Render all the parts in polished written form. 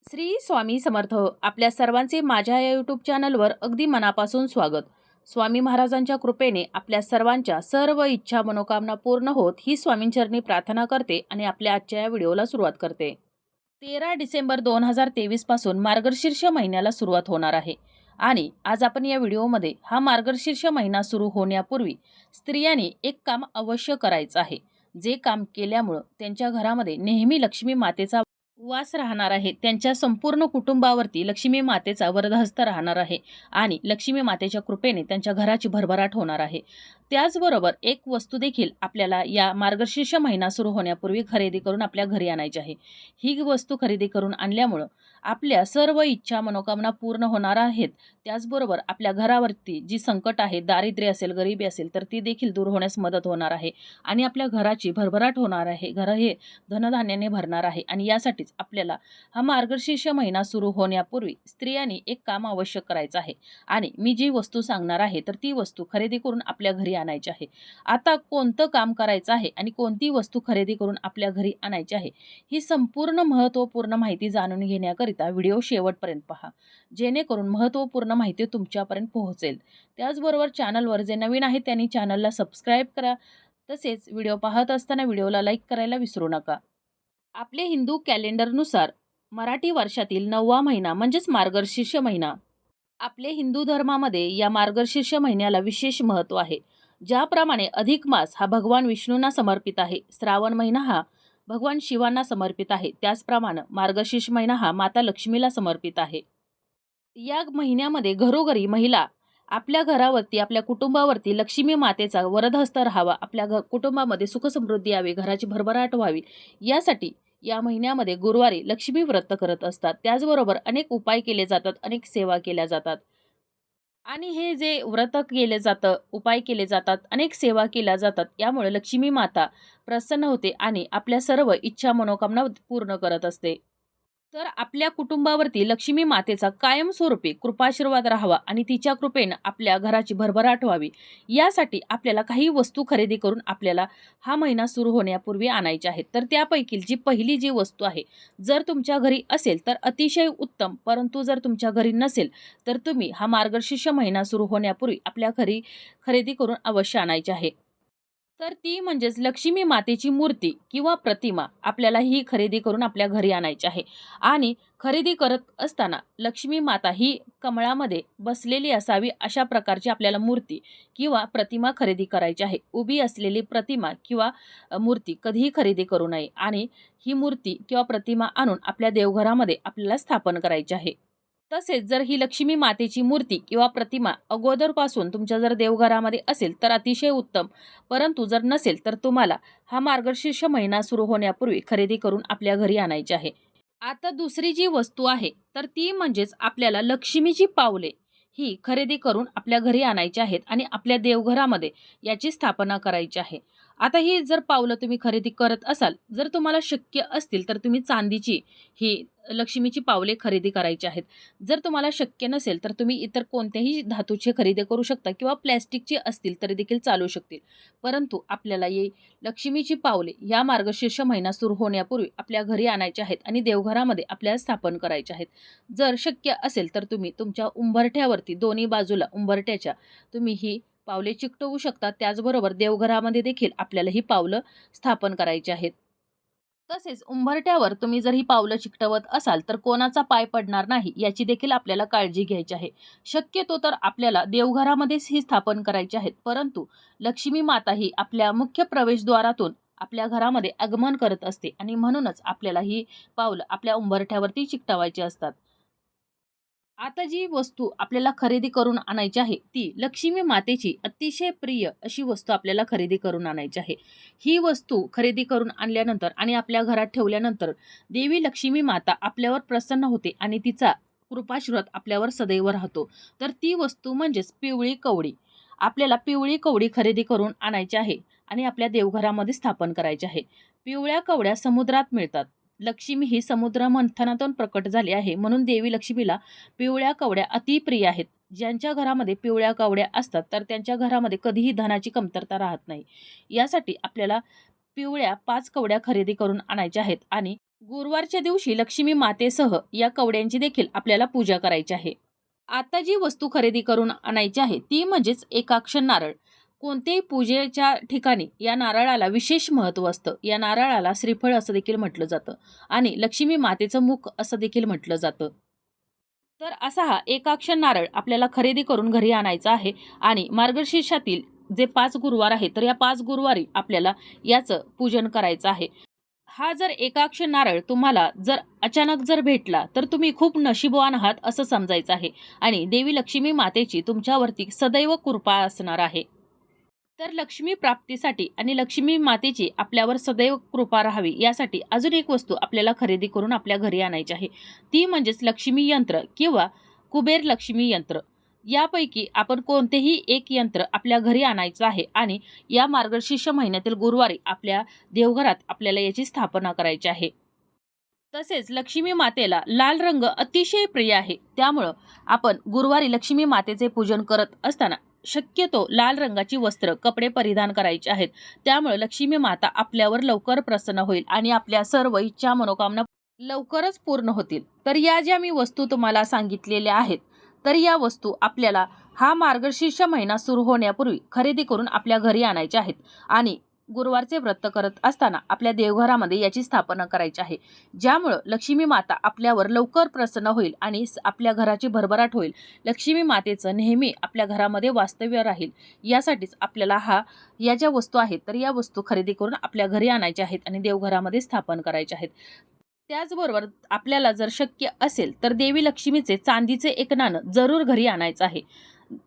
श्री स्वामी समर्थ. आपल्या सर्वांचे माझ्या या यूट्यूब चॅनलवर अगदी मनापासून स्वागत. स्वामी महाराजांच्या कृपेने आपल्या सर्वांच्या सर्व इच्छा मनोकामना पूर्ण होत ही स्वामींचरणी प्रार्थना करते आणि आपल्या आजच्या या व्हिडिओला सुरुवात करते. 13 डिसेंबर 2023 पासून मार्गशीर्ष महिन्याला सुरुवात होणार आहे आणि आज आपण या व्हिडिओमध्ये हा मार्गशीर्ष महिना सुरू होण्यापूर्वी स्त्रियांनी एक काम अवश्य करायचं आहे, जे काम केल्यामुळं त्यांच्या घरामध्ये नेहमी लक्ष्मी मातेचा वास राहणार आहे. त्यांच्या संपूर्ण कुटुंबावरती लक्ष्मी मातेचा वरदहस्त राहणार आहे आणि लक्ष्मी मातेच्या कृपेने त्यांच्या घराची भरभराट होणार आहे. त्याचबरोबर एक वस्तू देखील आपल्याला या मार्गशीर्ष महिना सुरू होण्यापूर्वी खरेदी करून आपल्या घरी आणायची आहे. ही वस्तू खरेदी करून आणल्यामुळं आपल्या सर्व इच्छा मनोकामना पूर्ण होणार आहेत. त्याचबरोबर आपल्या घरावरती जी संकट आहे, दारिद्र्य असेल, गरिबी असेल, तर ती देखील दूर होण्यास मदत होणार आहे आणि आपल्या घराची भरभराट होणार आहे. घर हे धनधान्याने भरणार आहे आणि यासाठीच आपल्याला हा मार्गशीर्ष महिना सुरू होण्यापूर्वी स्त्रियांनी एक काम आवश्यक करायचं आहे आणि मी जी वस्तू सांगणार आहे तर ती वस्तू खरेदी करून आपल्या घरी आणायची आहे. आता कोणतं काम करायचं आहे आणि कोणती वस्तू खरेदी करून आपल्या घरी आणायची आहे, ही संपूर्ण महत्त्वपूर्ण माहिती जाणून घेण्याकरिता व्हिडिओ शेवटपर्यंत पहा, जेणेकरून महत्त्वपूर्ण माहिती तुमच्यापर्यंत पोहोचेल. त्याचबरोबर चॅनलवर जे नवीन आहेत त्यांनी चॅनलला सबस्क्राईब करा. तसेच व्हिडिओ पाहत असताना व्हिडिओला लाईक करायला विसरू नका. आपले हिंदू कॅलेंडरनुसार मराठी वर्षातील 9वा महिना म्हणजेच मार्गशीर्ष महिना. आपले हिंदू धर्मामध्ये या मार्गशीर्ष महिन्याला विशेष महत्त्व आहे. ज्याप्रमाणे अधिक मास हा भगवान विष्णूंना समर्पित आहे, श्रावण महिना हा भगवान शिवांना समर्पित आहे, त्याचप्रमाणे मार्गशीर्ष महिना हा माता लक्ष्मीला समर्पित आहे. या महिन्यामध्ये घरोघरी महिला आपल्या घरावरती, आपल्या कुटुंबावरती लक्ष्मी मातेचा वरदहस्त राहावा, आपल्या कुटुंबामध्ये सुखसमृद्धी यावी, घराची भरभराट व्हावी, यासाठी या महिन्यामध्ये गुरुवारी लक्ष्मी व्रत करत असतात. त्याचबरोबर अनेक उपाय केले जातात, अनेक सेवा केल्या जातात आणि हे जे व्रत केले जातं, उपाय केले जातात, अनेक सेवा केल्या जातात, यामुळे लक्ष्मी माता प्रसन्न होते आणि आपल्या सर्व इच्छा मनोकामना पूर्ण करत असते. तर आपल्या कुटुंबावरती लक्ष्मी मातेचा कायमस्वरूपी कृपाशीर्वाद राहावा आणि तिच्या कृपेनं आपल्या घराची भरभराट व्हावी, यासाठी आपल्याला काही वस्तू खरेदी करून आपल्याला हा महिना सुरू होण्यापूर्वी आणायच्या आहेत. तर त्यापैकी पहिली जी वस्तू आहे, जर तुमच्या घरी असेल तर अतिशय उत्तम, परंतु जर तुमच्या घरी नसेल तर तुम्ही हा मार्गशीर्ष महिना सुरू होण्यापूर्वी आपल्या घरी खरेदी करून अवश्य आणायची आहे. तर ती म्हणजेच लक्ष्मी मातेची मूर्ती किंवा प्रतिमा आपल्याला ही खरेदी करून आपल्या घरी आणायची आहे. आणि खरेदी करत असताना लक्ष्मी माता ही कमळामध्ये बसलेली असावी, अशा प्रकारची आपल्याला मूर्ती किंवा प्रतिमा खरेदी करायची आहे. उभी असलेली प्रतिमा किंवा मूर्ती कधीही खरेदी करू नये आणि ही मूर्ती किंवा प्रतिमा आणून आपल्या देवघरामध्ये आपल्याला स्थापन करायची आहे. तसेच जर ही लक्ष्मी मातेची मूर्ती किंवा प्रतिमा अगोदरपासून तुमच्या जर देवघरामध्ये असेल तर अतिशय उत्तम, परंतु जर नसेल तर तुम्हाला हा मार्गशीर्ष महिना सुरू होण्यापूर्वी खरेदी करून आपल्या घरी आणायची आहे. आता दुसरी जी वस्तू आहे तर ती म्हणजेच आपल्याला लक्ष्मीची पावले ही खरेदी करून आपल्या घरी आणायची आहेत आणि आपल्या देवघरामध्ये याची स्थापना करायची आहे. आता ही जर पावलं तुम्ही खरेदी करत असाल, जर तुम्हाला शक्य असतील तर तुम्ही चांदीची ही लक्ष्मीची पावले खरेदी करायची आहेत. जर तुम्हाला शक्य नसेल तर तुम्ही इतर कोणत्याही धातूची खरेदी करू शकता किंवा प्लॅस्टिकची असतील तरी देखील चालू शकतील. परंतु आपल्याला ये लक्ष्मीची पावले या मार्गशीर्ष महिना सुरू होण्यापूर्वी आपल्या घरी आणायचे आहेत आणि देवघरामध्ये आपल्याला स्थापन करायचे आहेत. जर शक्य असेल तर तुम्ही तुमच्या उंबरठ्यावरती दोन्ही बाजूला उंबरठ्याच्या तुम्ही ही पावले चिकटवू शकता. त्याचबरोबर देवघरामध्ये देखील आपल्याला ही पावलं स्थापन करायची आहेत. तसेच उंबरठ्यावर तुम्ही जर ही पावलं चिकटवत असाल तर कोणाचा पाय पडणार नाही याची देखील आपल्याला काळजी घ्यायची आहे. शक्यतो तर आपल्याला देवघरामध्येच ही स्थापन करायची आहेत, परंतु लक्ष्मी माता ही आपल्या मुख्य प्रवेशद्वारातून आपल्या घरामध्ये आगमन करत असते आणि म्हणूनच आपल्याला ही पावलं आपल्या उंबरठ्यावरती चिकटवायची असतात. आता जी वस्तू आपल्याला खरेदी करून आणायची आहे ती लक्ष्मी मातेची अतिशय प्रिय अशी वस्तू आपल्याला खरेदी करून आणायची आहे. ही वस्तू खरेदी करून आणल्यानंतर आणि आपल्या घरात ठेवल्यानंतर देवी लक्ष्मी माता आपल्यावर प्रसन्न होते आणि तिचा कृपाशीर्वाद आपल्यावर सदैव राहतो. तर ती वस्तू म्हणजेच पिवळी कवडी. आपल्याला पिवळी कवडी खरेदी करून आणायची आहे आणि आपल्या देवघरामध्ये स्थापन करायची आहे. पिवळ्या कवड्या समुद्रात मिळतात. लक्ष्मी ही समुद्र मंथनातून प्रकट झाली आहे, म्हणून देवी लक्ष्मीला पिवळ्या कवड्या अतिप्रिय आहेत. ज्यांच्या घरामध्ये पिवळ्या कवड्या असतात तर त्यांच्या घरामध्ये कधीही धनाची कमतरता राहत नाही. यासाठी आपल्याला पिवळ्या 5 कवड्या खरेदी करून आणायच्या आहेत आणि गुरुवारच्या दिवशी लक्ष्मी मातेसह या कवड्यांची देखील आपल्याला पूजा करायची आहे. आता जी वस्तू खरेदी करून आणायची आहे ती म्हणजेच एकाक्ष नारळ. कोणत्याही पूजेच्या ठिकाणी या नारळाला विशेष महत्त्व असतं. या नारळाला श्रीफळ असं देखील म्हटलं जातं आणि लक्ष्मी मातेचं मुख असं देखील म्हटलं जातं. तर असा हा एकाक्ष नारळ आपल्याला खरेदी करून घरी आणायचा आहे आणि मार्गशीर्षातील जे 5 गुरुवार आहेत तर या 5 गुरुवारी आपल्याला याचं पूजन करायचं आहे. हा जर एकाक्ष नारळ तुम्हाला जर अचानक जर भेटला तर तुम्ही खूप नशीबवान आहात असं समजायचं आहे आणि देवी लक्ष्मी मातेची तुमच्यावरती सदैव कृपा असणार आहे. तर लक्ष्मी प्राप्तीसाठी आणि लक्ष्मी मातेची आपल्यावर सदैव कृपा राहावी यासाठी अजून एक वस्तू आपल्याला खरेदी करून आपल्या घरी आणायची आहे. ती म्हणजेच लक्ष्मी यंत्र किंवा कुबेर लक्ष्मी यंत्र. यापैकी आपण कोणतेही एक यंत्र आपल्या घरी आणायचं आहे आणि या मार्गशीर्ष महिन्यातील गुरुवारी आपल्या देवघरात आपल्याला याची स्थापना करायची आहे. तसेच लक्ष्मी मातेला लाल रंग अतिशय प्रिय आहे. त्यामुळं आपण गुरुवारी लक्ष्मी मातेचे पूजन करत असताना शक्यतो लाल रंगाची वस्त्र, कपडे परिधान करायचे आहेत. त्यामुळे लक्ष्मी माता आपल्यावर लवकर प्रसन्न होईल आणि आपल्या सर्व इच्छा, मनोकामना लवकरच पूर्ण होतील. तर या ज्या मी वस्तू तुम्हाला सांगितलेल्या आहेत, तर या वस्तू आपल्याला हा मार्गशीर्ष महिना सुरू होण्यापूर्वी खरेदी करून आपल्या घरी आणायच्या आहेत आणि गुरुवारचे व्रत करत असताना आपल्या देवघरामध्ये याची स्थापना करायची आहे. ज्यामुळं लक्ष्मी माता आपल्यावर लवकर प्रसन्न होईल आणि आपल्या घराची भरभराट होईल. लक्ष्मी मातेचं नेहमी आपल्या घरामध्ये वास्तव्य राहील. यासाठीच आपल्याला या ज्या वस्तू आहेत तर या वस्तू खरेदी करून आपल्या घरी आणायच्या आहेत आणि देवघरामध्ये स्थापन करायच्या आहेत. त्याचबरोबर आपल्याला जर शक्य असेल तर देवी लक्ष्मीचे चांदीचे एक नाणं जरूर घरी आणायचं आहे.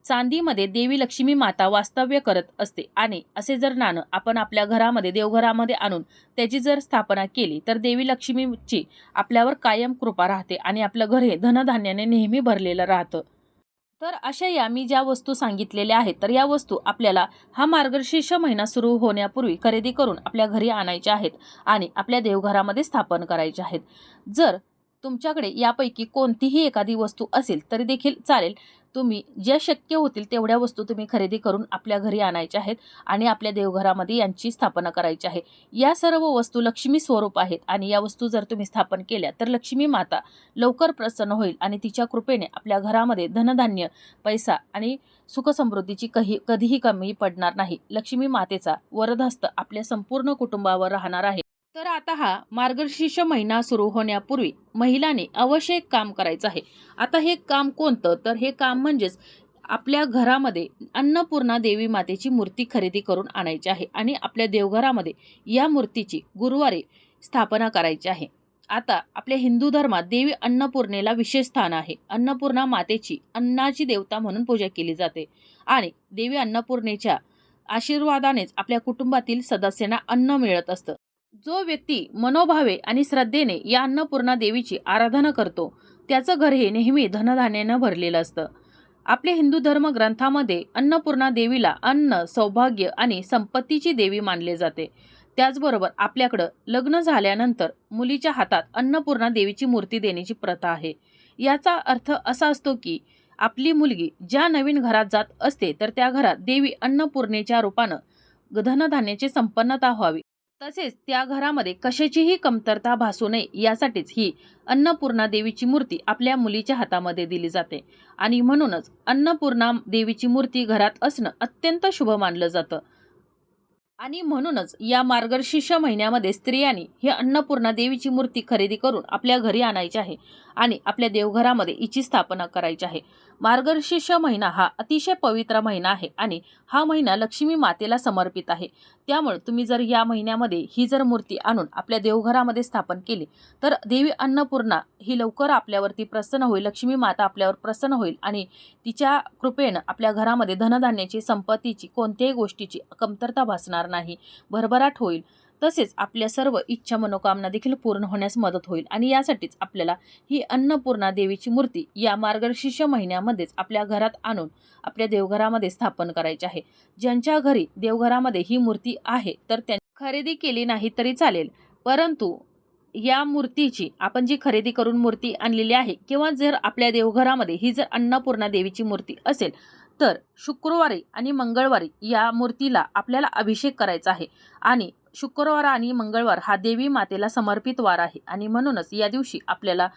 चांदीमध्ये देवी लक्ष्मी माता वास्तव्य करत असते आणि असे जर नाणं आपण आपल्या घरामध्ये देवघरामध्ये आणून त्याची जर स्थापना केली तर देवी लक्ष्मीची आपल्यावर कायम कृपा राहते आणि आपलं घर हे धनधान्याने नेहमी भरलेलं राहतं. तर अशा या मी ज्या वस्तू सांगितलेल्या आहेत तर या वस्तू आपल्याला हा मार्गशीर्ष महिना सुरू होण्यापूर्वी खरेदी करून आपल्या घरी आणायच्या आहेत आणि आपल्या देवघरामध्ये स्थापन करायच्या आहेत. जर तुमच्याकडे यापैकी कोणतीही एखादी वस्तू असेल तरी देखील चालेल. तुम्ही ज्या शक्य होतील तेवढ्या वस्तू तुम्ही खरेदी करून आपल्या घरी आणायच्या आहेत आणि आपल्या देवघरामध्ये यांची स्थापना करायची आहे. या सर्व वस्तू लक्ष्मी स्वरूप आहेत आणि या वस्तू जर तुम्ही स्थापन केल्या तर लक्ष्मी माता लवकर प्रसन्न होईल आणि तिच्या कृपेने आपल्या घरामध्ये धनधान्य, पैसा आणि सुखसमृद्धीची कधीही कमी पडणार नाही. लक्ष्मी मातेचा वरदहस्त आपल्या संपूर्ण कुटुंबावर राहणार आहे. तर आता हा मार्गशीर्ष महिना सुरू होण्यापूर्वी महिलांनी अवश्य एक काम करायचं आहे. आता हे काम कोणतं? तर हे काम म्हणजेच आपल्या घरामध्ये अन्नपूर्णा देवी मातेची मूर्ती खरेदी करून आणायची आहे आणि आपल्या देवघरामध्ये या मूर्तीची गुरुवारी स्थापना करायची आहे. आता आपल्या हिंदू धर्मात देवी अन्नपूर्णेला विशेष स्थान आहे. अन्नपूर्णा मातेची अन्नाची देवता म्हणून पूजा केली जाते आणि देवी अन्नपूर्णेच्या आशीर्वादानेच आपल्या कुटुंबातील सदस्यांना अन्न मिळत असतं. जो व्यक्ती मनोभावे आणि श्रद्धेने या अन्नपूर्णा देवीची आराधना करतो त्याचं घर हे नेहमी धनधान्यानं भरलेलं असतं. आपल्या हिंदू धर्म ग्रंथामध्ये अन्नपूर्णा देवीला अन्न, सौभाग्य आणि संपत्तीची देवी मानले जाते. त्याचबरोबर आपल्याकडं लग्न झाल्यानंतर मुलीच्या हातात अन्नपूर्णा देवीची मूर्ती देण्याची प्रथा आहे. याचा अर्थ असा असतो की आपली मुलगी ज्या नवीन घरात जात असते तर त्या घरात देवी अन्नपूर्णेच्या रूपानं धनधान्याची संपन्नता व्हावी. तसेच त्या घरामध्ये कशाचीही कमतरता भासू नये यासाठीच ही अन्नपूर्णा देवीची मूर्ती आपल्या मुलीच्या हातामध्ये दिली जाते आणि म्हणूनच अन्नपूर्णा देवीची मूर्ती घरात असणं अत्यंत शुभ मानलं जातं. आणि म्हणूनच या मार्गशीर्ष महिन्यामध्ये स्त्रियांनी ही अन्नपूर्णा देवीची मूर्ती खरेदी करून आपल्या घरी आणायची आहे आणि आपल्या देवघरामध्ये हिची स्थापना करायची आहे. मार्गशीर्ष महिना हा अतिशय पवित्र महिना आहे आणि हा महिना लक्ष्मी मातेला समर्पित आहे. त्यामुळे तुम्ही जर या महिन्यामध्ये ही जर मूर्ती आणून आपल्या देवघरामध्ये स्थापन केली तर देवी अन्नपूर्णा ही लवकर आपल्यावरती प्रसन्न होईल. लक्ष्मी माता आपल्यावर प्रसन्न होईल आणि तिच्या कृपेनं आपल्या घरामध्ये धनधान्याची, संपत्तीची, कोणत्याही गोष्टीची कमतरता भासणार नाही, भरभराट होईल. तसेच आपल्या सर्व इच्छा, मनोकामना देखील पूर्ण होण्यास मदत होईल आणि यासाठीच आपल्याला ही अन्नपूर्णा देवीची मूर्ती या मार्गशीर्ष महिन्यामध्येच आपल्या घरात आणून आपल्या देवघरामध्ये स्थापन करायची आहे. ज्यांच्या घरी देवघरामध्ये ही मूर्ती आहे तर त्यांनी खरेदी केली नाही तरी चालेल, परंतु या मूर्तीची आपण जी खरेदी करून मूर्ती आणलेली आहे किंवा जर आपल्या देवघरामध्ये ही जर अन्नपूर्णा देवीची मूर्ती असेल तर शुक्रवारी आणि मंगळवारी या मूर्तीला आपल्याला अभिषेक करायचा आहे आणि शुक्रवार आणि मंगळवार हा देवी मातेला समर्पित वार आहे आणि म्हणूनच या दिवशी आपल्याला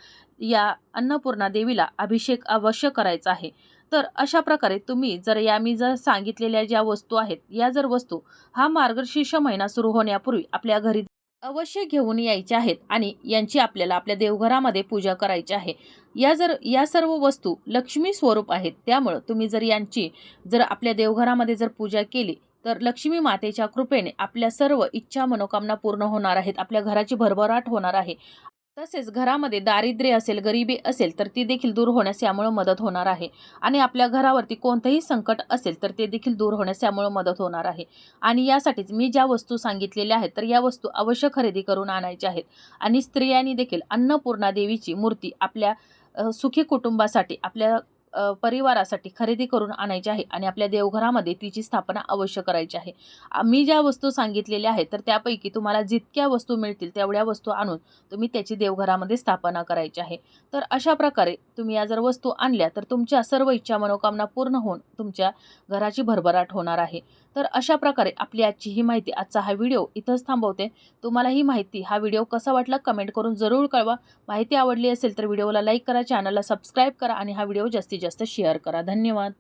या अन्नपूर्णा देवीला अभिषेक अवश्य करायचा आहे. तर अशा प्रकारे तुम्ही मी जर सांगितलेल्या ज्या वस्तू आहेत, या जर वस्तू हा मार्गशीर्ष महिना सुरू होण्यापूर्वी आपल्या घरी अवश्य घेऊन यायच्या आहेत आणि यांची आपल्याला आपल्या देवघरामध्ये पूजा करायची आहे. या सर्व वस्तू लक्ष्मी स्वरूप आहेत. त्यामुळं तुम्ही जर आपल्या देवघरामध्ये जर पूजा केली, तर लक्ष्मी मातेच्या कृपेने आपल्या सर्व इच्छा मनोकामना पूर्ण होणार आहेत. आपल्या घराची भरभराट होणार आहे. तसेच घरामध्ये दारिद्र्य असेल, गरिबी असेल, तर ती देखील दूर होण्यास यामुळे मदत होणार आहे. आणि आपल्या घरावरती कोणतेही संकट असेल, तर ते देखील दूर होण्यास यामुळे मदत होणार आहे. आणि यासाठीच मी ज्या वस्तू सांगितलेल्या आहेत, तर या वस्तू अवश्य खरेदी करून आणायच्या आहेत. आणि स्त्रियांनी देखील अन्नपूर्णा देवीची मूर्ती आपल्या सुखी कुटुंबासाठी, आपल्या परिवारासाठी खरेदी करून आणायची आहे आणि आपल्या देवघरामध्ये तिची स्थापना अवश्य करायची आहे. मी ज्या वस्तू सांगितलेल्या आहेत, तर त्यापैकी तुम्हाला जितक्या वस्तू मिळतील तेवढ्या वस्तू आणून तुम्ही त्याची देवघरामध्ये स्थापना करायची आहे. तर अशा प्रकारे तुम्ही या जर वस्तू आणल्या, तर तुमच्या सर्व इच्छा मनोकामना पूर्ण होऊन तुमच्या घराची भरभराट होणार आहे. तर अशा प्रकारे आपली आजची ही माहिती, आजचा हा व्हिडिओ इथंच थांबवते. तुम्हाला ही माहिती, हा व्हिडिओ कसा वाटला कमेंट करून जरूर कळवा. माहिती आवडली असेल तर व्हिडिओला लाईक करा, चॅनलला सबस्क्राईब करा आणि हा व्हिडिओ जास्तीत जास्त शेअर करा. धन्यवाद.